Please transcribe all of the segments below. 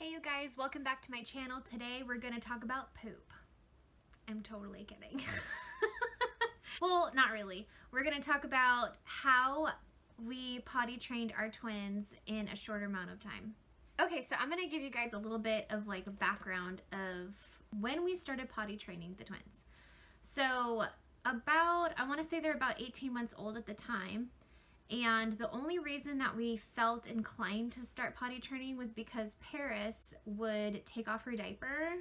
Hey you guys, welcome back to my channel. Today we're going to talk about poop. I'm totally kidding. Well, not really. We're going to talk about how we potty trained our twins in a shorter amount of time. Okay, so I'm going to give you guys a little bit of like a background of when we started potty training the twins. So I want to say they're about 18 months old at the time. And the only reason that we felt inclined to start potty training was because Paris would take off her diaper.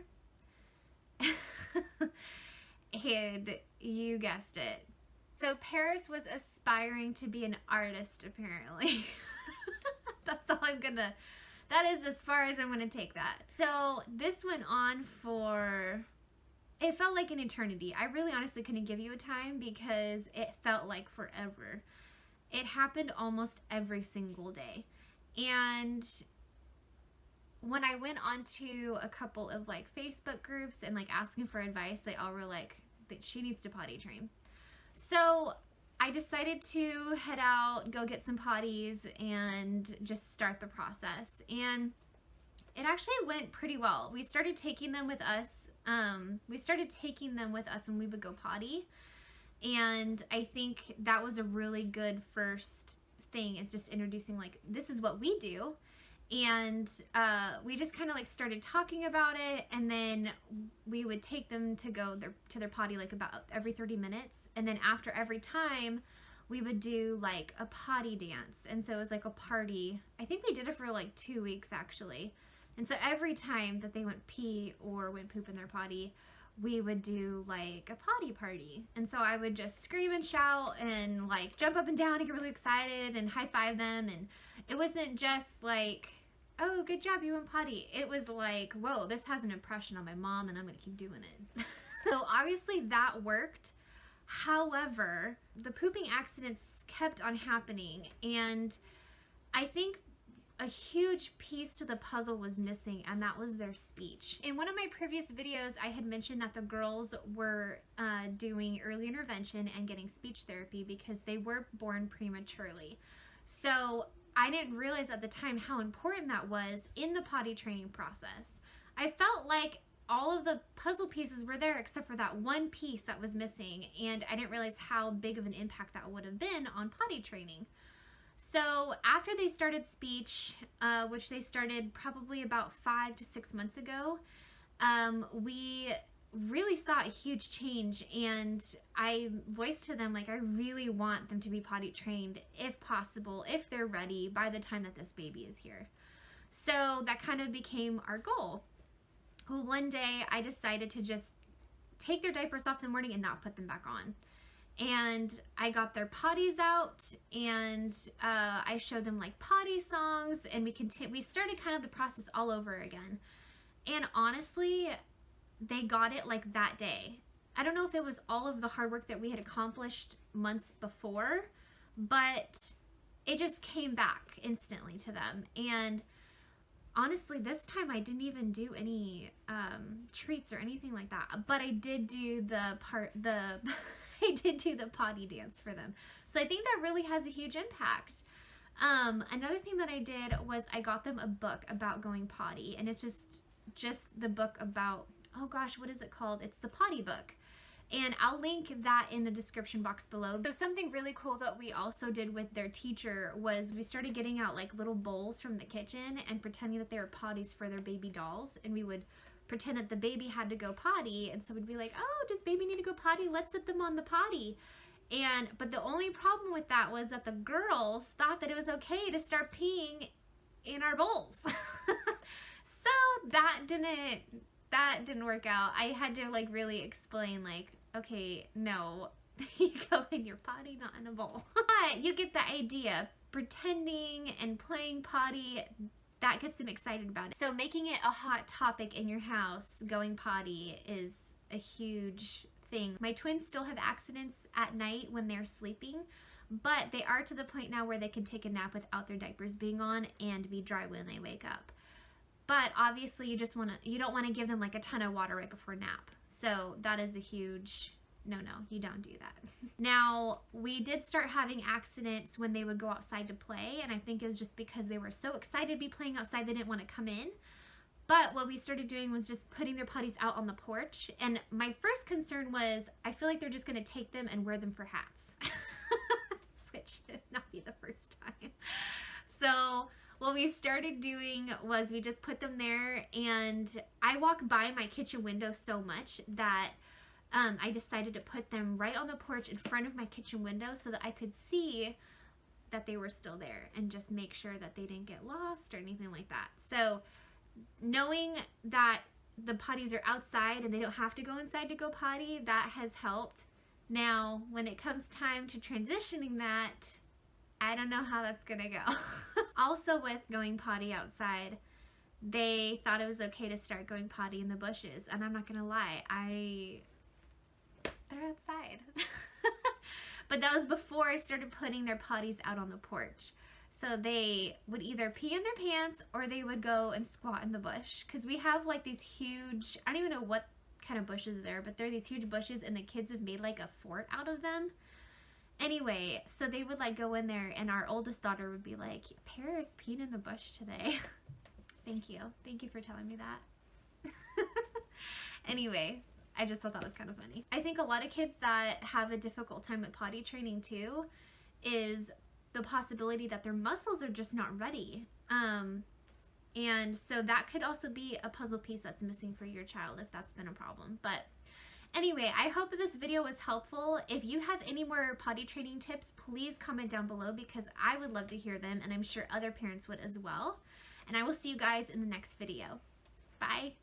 And you guessed it. So Paris was aspiring to be an artist, apparently. That is as far as I'm gonna take that. So this went on for, it felt like an eternity. I really honestly couldn't give you a time because it felt like forever. It happened almost every single day. And when I went onto a couple of like Facebook groups and like asking for advice, they all were like, that she needs to potty train. So I decided to head out, go get some potties and just start the process. And it actually went pretty well. We started taking them with us. When we would go potty. And I think that was a really good first thing, is just introducing like, this is what we do. And we just kind of like started talking about it, and then we would take them to go to their potty like about every 30 minutes. And then after every time we would do like a potty dance. And so it was like a party. I think we did it for like 2 weeks actually. And so every time that they went pee or went poop in their potty, we would do like a potty party. And so I would just scream and shout and like jump up and down and get really excited and high five them. And it wasn't just like, oh, good job, you went potty. It was like, whoa, this has an impression on my mom and I'm gonna keep doing it. So obviously that worked. However, the pooping accidents kept on happening, and I think a huge piece to the puzzle was missing, and that was their speech. In one of my previous videos, I had mentioned that the girls were doing early intervention and getting speech therapy because they were born prematurely. So I didn't realize at the time how important that was in the potty training process. I felt like all of the puzzle pieces were there except for that one piece that was missing, and I didn't realize how big of an impact that would have been on potty training. So after they started speech, which they started probably about 5 to 6 months ago, we really saw a huge change, and I voiced to them like, I really want them to be potty trained if possible, if they're ready by the time that this baby is here. So that kind of became our goal. Well, one day I decided to just take their diapers off in the morning and not put them back on. And I got their potties out, and I showed them like potty songs, and we started kind of the process all over again. And honestly, they got it like that day. I don't know if it was all of the hard work that we had accomplished months before, but it just came back instantly to them. And honestly, this time I didn't even do any treats or anything like that, but I did do I did do the potty dance for them. So I think that really has a huge impact. Another thing that I did was I got them a book about going potty, and it's just the book about, oh gosh, what is it called? It's the potty book. And I'll link that in the description box below. So something really cool that we also did with their teacher was we started getting out like little bowls from the kitchen and pretending that they were potties for their baby dolls, and we would pretend that the baby had to go potty, and so we'd be like, oh, does baby need to go potty? Let's sit them on the potty. But the only problem with that was that the girls thought that it was okay to start peeing in our bowls. So that didn't work out. I had to like really explain like, okay, no, you go in your potty, not in a bowl. But you get the idea. Pretending and playing potty, that gets them excited about it. So making it a hot topic in your house, going potty, is a huge thing. My twins still have accidents at night when they're sleeping, but they are to the point now where they can take a nap without their diapers being on and be dry when they wake up. But obviously you don't want to give them like a ton of water right before nap. So that is a huge no, you don't do that. Now, we did start having accidents when they would go outside to play, and I think it was just because they were so excited to be playing outside they didn't want to come in. But what we started doing was just putting their potties out on the porch. And my first concern was, I feel like they're just going to take them and wear them for hats. Which would not be the first time. So what we started doing was we just put them there, and I walk by my kitchen window so much that I decided to put them right on the porch in front of my kitchen window so that I could see that they were still there and just make sure that they didn't get lost or anything like that. So knowing that the potties are outside and they don't have to go inside to go potty, that has helped. Now, when it comes time to transitioning that, I don't know how that's gonna go. Also, with going potty outside, they thought it was okay to start going potty in the bushes, and I'm not gonna lie, they're outside. But that was before I started putting their potties out on the porch. So they would either pee in their pants or they would go and squat in the bush. Because we have like these huge, I don't even know what kind of bushes they're, but they're these huge bushes, and the kids have made like a fort out of them. Anyway, so they would like go in there, and our oldest daughter would be like, Paris peed in the bush today. Thank you. Thank you for telling me that. Anyway, I just thought that was kind of funny. I think a lot of kids that have a difficult time with potty training too is the possibility that their muscles are just not ready. And so that could also be a puzzle piece that's missing for your child if that's been a problem. But anyway, I hope this video was helpful. If you have any more potty training tips, please comment down below because I would love to hear them, and I'm sure other parents would as well. And I will see you guys in the next video. Bye.